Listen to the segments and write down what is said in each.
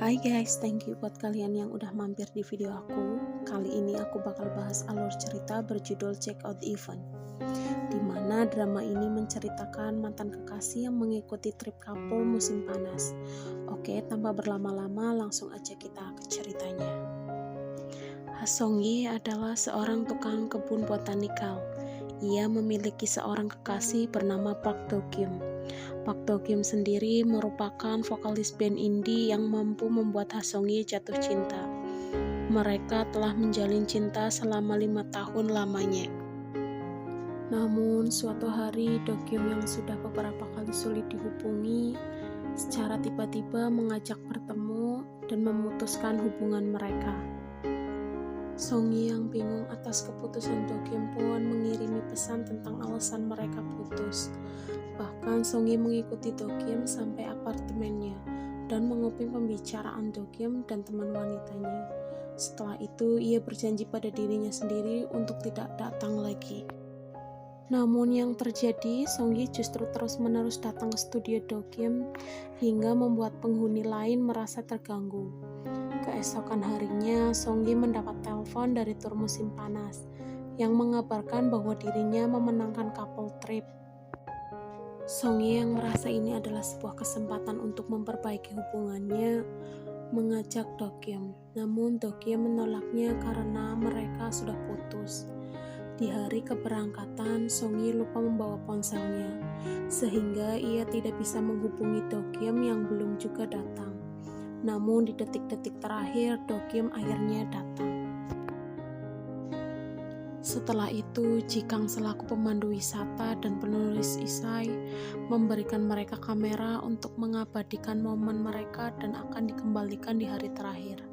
Hai guys, thank you buat kalian yang udah mampir di video aku. Kali ini aku bakal bahas alur cerita berjudul Check Out Event, di mana drama ini menceritakan mantan kekasih yang mengikuti trip couple musim panas. Oke, tanpa berlama-lama langsung aja kita ke ceritanya. Ha Song-yi adalah seorang tukang kebun botanikal. Ia memiliki seorang kekasih bernama Park Do-kyum. Park Do-kyum sendiri merupakan vokalis band indie yang mampu membuat Ha Song-yi jatuh cinta. Mereka telah menjalin cinta selama 5 tahun lamanya. Namun suatu hari Do-kyum yang sudah beberapa kali sulit dihubungi secara tiba-tiba mengajak bertemu dan memutuskan hubungan mereka. Song-yi yang bingung atas keputusan Do-kyum pun mengirimi pesan tentang alasan mereka putus. Bahkan Song-yi mengikuti Do-kyum sampai apartemennya dan menguping pembicaraan Do-kyum dan teman wanitanya. Setelah itu ia berjanji pada dirinya sendiri untuk tidak datang lagi. Namun yang terjadi, Song-yi justru terus-menerus datang ke studio Do-kyum hingga membuat penghuni lain merasa terganggu. Keesokan harinya, Song-yi mendapat telepon dari tur musim panas yang mengabarkan bahwa dirinya memenangkan couple trip. Song-yi yang merasa ini adalah sebuah kesempatan untuk memperbaiki hubungannya, mengajak Do-kyum. Namun Do-kyum menolaknya karena mereka sudah putus. Di hari keberangkatan, Song-yi lupa membawa ponselnya, sehingga ia tidak bisa menghubungi Do-kyum yang belum juga datang. Namun di detik-detik terakhir, Do-kyum akhirnya datang. Setelah itu, Ji-kang selaku pemandu wisata dan penulis esai memberikan mereka kamera untuk mengabadikan momen mereka dan akan dikembalikan di hari terakhir.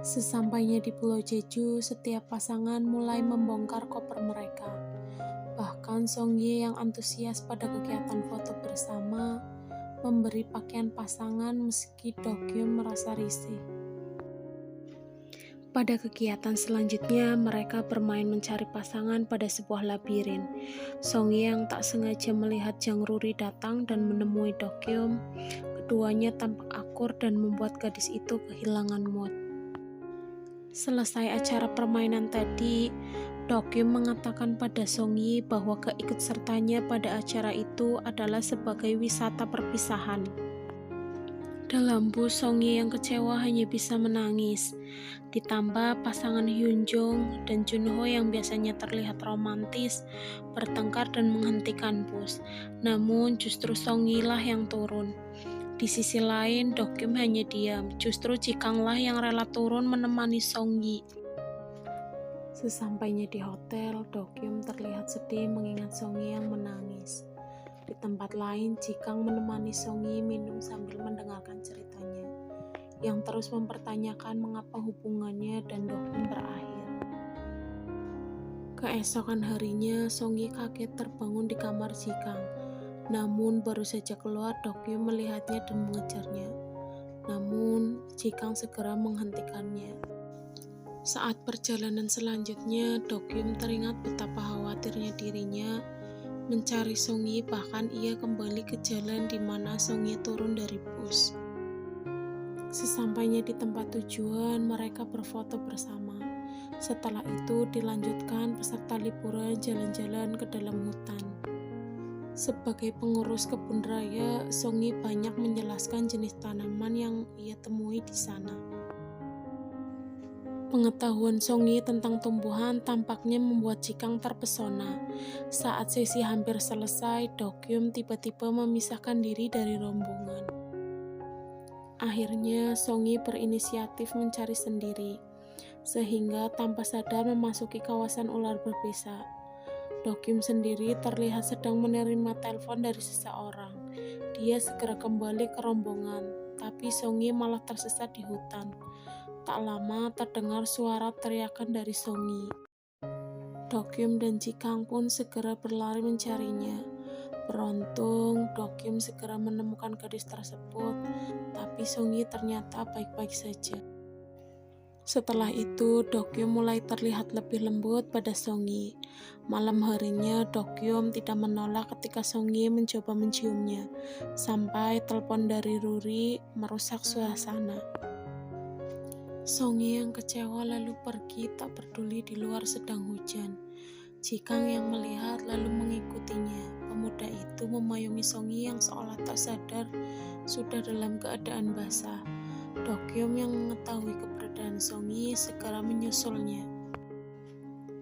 Sesampainya di Pulau Jeju, setiap pasangan mulai membongkar koper mereka. Bahkan Song-yi yang antusias pada kegiatan foto bersama memberi pakaian pasangan meski Do-kyum merasa risih. Pada kegiatan selanjutnya, mereka bermain mencari pasangan pada sebuah labirin. Song-yi yang tak sengaja melihat Jang Ruri datang dan menemui Do-kyum. Keduanya tampak akur dan membuat gadis itu kehilangan mood. Selesai acara permainan tadi, Do-kyum mengatakan pada Song-yi bahwa keikutsertanya pada acara itu adalah sebagai wisata perpisahan. Dalam bus, Song-yi yang kecewa hanya bisa menangis. Ditambah pasangan Hyun-jung dan Junho yang biasanya terlihat romantis bertengkar dan menghentikan bus. Namun justru Song-yi lah yang turun. Di sisi lain, Do-kyum hanya diam. Justru Ji-kang lah yang rela turun menemani Song-yi. Sesampainya di hotel, Do-kyum terlihat sedih mengingat Song-yi yang menangis. Di tempat lain, Ji-kang menemani Song-yi minum sambil mendengarkan ceritanya, yang terus mempertanyakan mengapa hubungannya dan Do-kyum berakhir. Keesokan harinya, Song-yi kaget terbangun di kamar Ji-kang. Namun baru saja keluar, Do-kyum melihatnya dan mengejarnya. Namun Ji-kang segera menghentikannya. Saat perjalanan selanjutnya, Do-kyum teringat betapa khawatirnya dirinya mencari Song-yi, bahkan ia kembali ke jalan di mana Song-yi turun dari bus. Sesampainya di tempat tujuan, mereka berfoto bersama. Setelah itu dilanjutkan peserta liburan jalan-jalan ke dalam hutan. Sebagai pengurus kebun raya, Song-yi banyak menjelaskan jenis tanaman yang ia temui di sana. Pengetahuan Song-yi tentang tumbuhan tampaknya membuat Ji-kang terpesona. Saat sesi hampir selesai, Do-kyum tiba-tiba memisahkan diri dari rombongan. Akhirnya, Song-yi berinisiatif mencari sendiri, sehingga tanpa sadar memasuki kawasan ular berbisa. Do-kyum sendiri terlihat sedang menerima telepon dari seseorang. Dia segera kembali ke rombongan, tapi Song-yi malah tersesat di hutan. Tak lama terdengar suara teriakan dari Song-yi. Do-kyum dan Ji-kang pun segera berlari mencarinya. Beruntung, Do-kyum segera menemukan gadis tersebut, tapi Song-yi ternyata baik-baik saja. Setelah itu, Dokyum mulai terlihat lebih lembut pada Songyi. Malam harinya, Dokyum tidak menolak ketika Songyi mencoba menciumnya, sampai telepon dari Ruri merusak suasana. Songyi yang kecewa lalu pergi, tak peduli di luar sedang hujan. Jikang yang melihat lalu mengikutinya. Pemuda itu memayungi Songyi yang seolah tak sadar sudah dalam keadaan basah. Dokyum yang mengetahui keberadaan Songyi segera menyusulnya.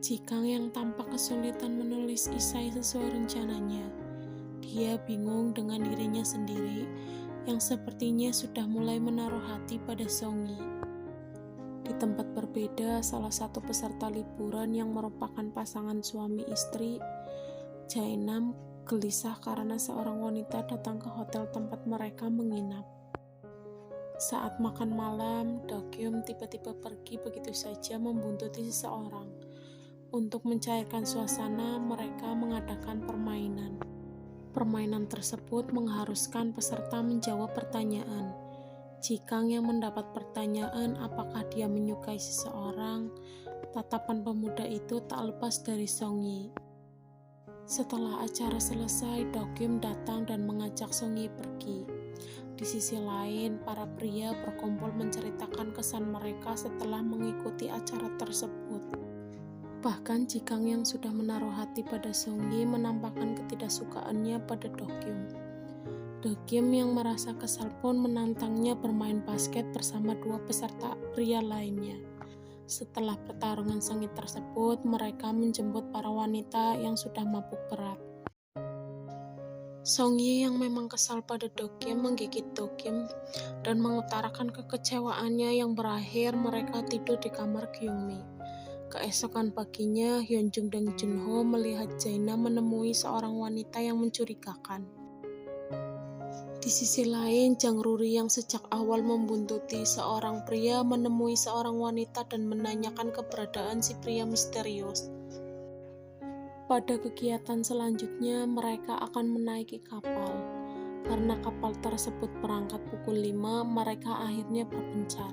Jikang yang tampak kesulitan menulis isai sesuai rencananya. Dia bingung dengan dirinya sendiri yang sepertinya sudah mulai menaruh hati pada Songyi. Di tempat berbeda, salah satu peserta liburan yang merupakan pasangan suami istri, Jainam, gelisah karena seorang wanita datang ke hotel tempat mereka menginap. Saat makan malam, Dokyum tiba-tiba pergi begitu saja membuntuti seseorang. Untuk mencairkan suasana, mereka mengadakan permainan. Permainan tersebut mengharuskan peserta menjawab pertanyaan. Jikang yang mendapat pertanyaan apakah dia menyukai seseorang, tatapan pemuda itu tak lepas dari Songyi. Setelah acara selesai, Dokyum datang dan mengajak Songyi pergi. Di sisi lain, para pria berkumpul menceritakan kesan mereka setelah mengikuti acara tersebut. Bahkan Jikang yang sudah menaruh hati pada Songyi menampakkan ketidaksukaannya pada Dokyum. Dokyum yang merasa kesal pun menantangnya bermain basket bersama dua peserta pria lainnya. Setelah pertarungan sengit tersebut, mereka menjemput para wanita yang sudah mabuk berat. Songyi yang memang kesal pada Dokyum menggigit Dokyum dan mengutarakan kekecewaannya yang berakhir mereka tidur di kamar Kyungmi. Keesokan paginya, Hyunjung dan Junho melihat Jaina menemui seorang wanita yang mencurigakan. Di sisi lain, Jang Ruri yang sejak awal membuntuti seorang pria menemui seorang wanita dan menanyakan keberadaan si pria misterius. Pada kegiatan selanjutnya, mereka akan menaiki kapal. Karena kapal tersebut berangkat pukul 5, mereka akhirnya berpencar.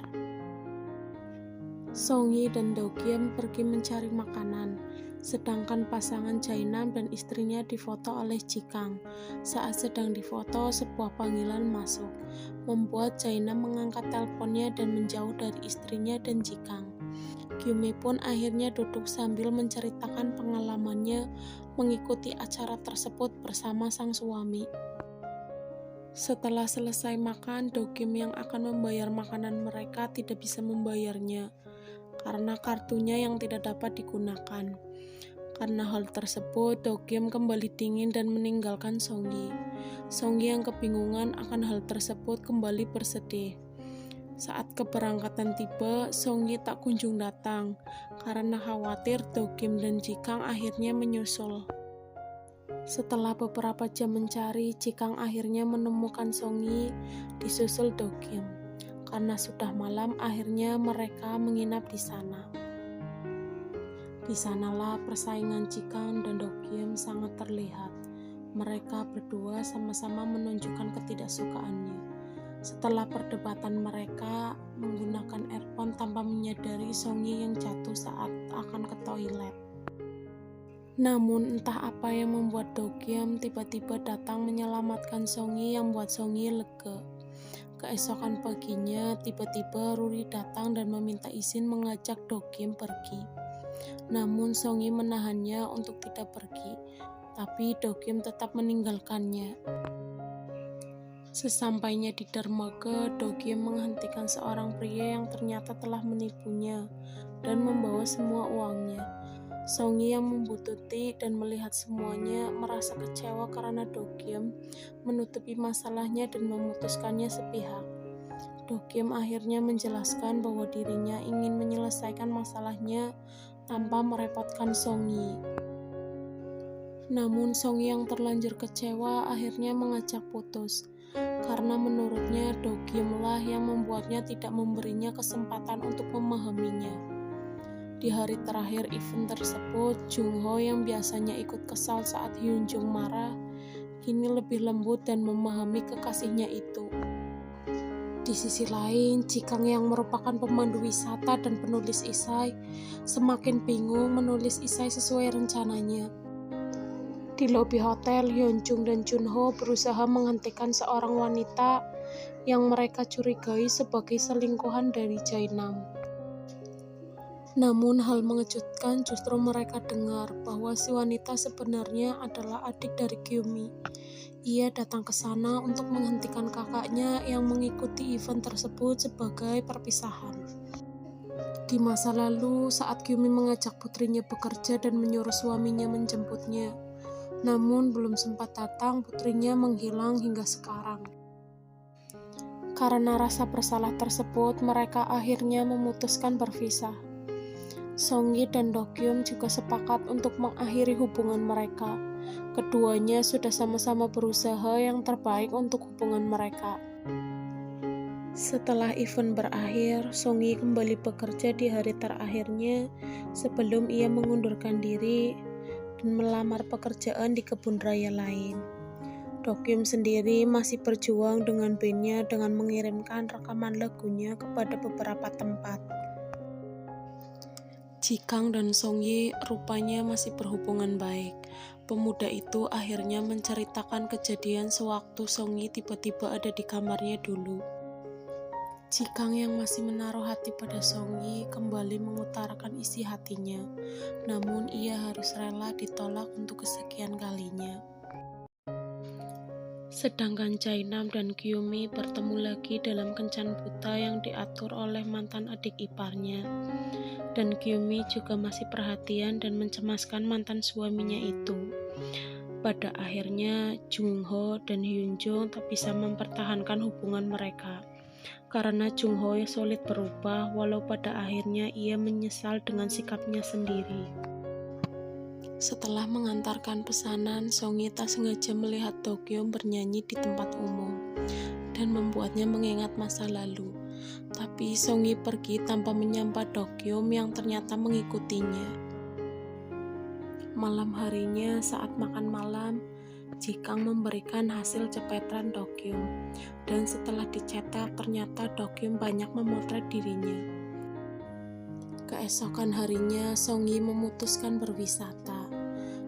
Songyi dan Dokyum pergi mencari makanan, sedangkan pasangan Jainam dan istrinya difoto oleh Jikang. Saat sedang difoto, sebuah panggilan masuk, membuat Jainam mengangkat teleponnya dan menjauh dari istrinya dan Jikang. Gyumi pun akhirnya duduk sambil menceritakan pengalamannya mengikuti acara tersebut bersama sang suami. Setelah selesai makan, Dokyum yang akan membayar makanan mereka tidak bisa membayarnya karena kartunya yang tidak dapat digunakan. Karena hal tersebut, Dokyum kembali dingin dan meninggalkan Songyi. Songyi yang kebingungan akan hal tersebut kembali bersedih. Saat keberangkatan tiba, Songyi tak kunjung datang karena khawatir Dokyum dan Jikang akhirnya menyusul. Setelah beberapa jam mencari, Jikang akhirnya menemukan Songyi disusul Dokyum. Karena sudah malam, akhirnya mereka menginap di sana. Di sanalah persaingan Jikang dan Dokyum sangat terlihat. Mereka berdua sama-sama menunjukkan ketidaksukaannya. Setelah perdebatan mereka menggunakan earphone tanpa menyadari Songyi yang jatuh saat akan ke toilet. Namun entah apa yang membuat Dokyum tiba-tiba datang menyelamatkan Songyi yang membuat Songyi lega. Keesokan paginya tiba-tiba Ruri datang dan meminta izin mengajak Dokyum pergi. Namun Songyi menahannya untuk tidak pergi, tapi Dokyum tetap meninggalkannya. Sesampainya di dermaga, Dokyum menghentikan seorang pria yang ternyata telah menipunya dan membawa semua uangnya. Songyi yang membuntuti dan melihat semuanya merasa kecewa karena Dokyum menutupi masalahnya dan memutuskannya sepihak. Dokyum akhirnya menjelaskan bahwa dirinya ingin menyelesaikan masalahnya tanpa merepotkan Songyi. Namun Songyi yang terlanjur kecewa akhirnya mengajak putus. Karena menurutnya Dokyumlah yang membuatnya tidak memberinya kesempatan untuk memahaminya. Di hari terakhir event tersebut, Jungho yang biasanya ikut kesal saat Hyunjung marah, kini lebih lembut dan memahami kekasihnya itu. Di sisi lain, Jikang yang merupakan pemandu wisata dan penulis esai semakin bingung menulis esai sesuai rencananya. Di lobi hotel, Hyunjung dan Junho berusaha menghentikan seorang wanita yang mereka curigai sebagai selingkuhan dari Jainam. Namun hal mengejutkan justru mereka dengar bahwa si wanita sebenarnya adalah adik dari Kyumi. Ia datang ke sana untuk menghentikan kakaknya yang mengikuti event tersebut sebagai perpisahan. Di masa lalu, saat Kyumi mengajak putrinya bekerja dan menyuruh suaminya menjemputnya, namun belum sempat datang, putrinya menghilang hingga sekarang. Karena rasa bersalah tersebut, mereka akhirnya memutuskan berpisah. Songyi dan Dokyum juga sepakat untuk mengakhiri hubungan mereka. Keduanya sudah sama-sama berusaha yang terbaik untuk hubungan mereka. Setelah event berakhir, Songyi kembali bekerja di hari terakhirnya sebelum ia mengundurkan diri dan melamar pekerjaan di kebun raya lain. Dokyum sendiri masih berjuang dengan bandnya dengan mengirimkan rekaman lagunya kepada beberapa tempat. Jikang dan Songyi rupanya masih berhubungan baik. Pemuda itu akhirnya menceritakan kejadian sewaktu Songyi tiba-tiba ada di kamarnya dulu. Jikang yang masih menaruh hati pada Songyi kembali mengutarakan isi hatinya, namun ia harus rela ditolak untuk kesekian kalinya. Sedangkan Jainam dan Kyumi bertemu lagi dalam kencan buta yang diatur oleh mantan adik iparnya. Dan Kyumi juga masih perhatian dan mencemaskan mantan suaminya itu. Pada akhirnya, Jungho dan Hyunjung tak bisa mempertahankan hubungan mereka. Karena Jungho sulit berubah, walau pada akhirnya ia menyesal dengan sikapnya sendiri. Setelah mengantarkan pesanan, Songyi tak sengaja melihat Dokyum bernyanyi di tempat umum dan membuatnya mengingat masa lalu. Tapi Songyi pergi tanpa menyapa Dokyum yang ternyata mengikutinya. Malam harinya saat makan malam, Jikang memberikan hasil cepetan Dokyum, dan setelah dicetak ternyata Dokyum banyak memotret dirinya. Keesokan harinya Songyi memutuskan berwisata.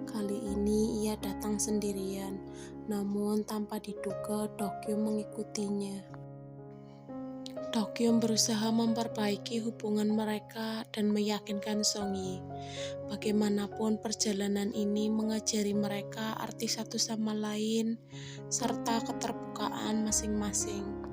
Kali ini ia datang sendirian, namun tanpa diduga Dokyum mengikutinya. Dokyum berusaha memperbaiki hubungan mereka dan meyakinkan Songyi. Bagaimanapun perjalanan ini mengajari mereka arti satu sama lain serta keterbukaan masing-masing.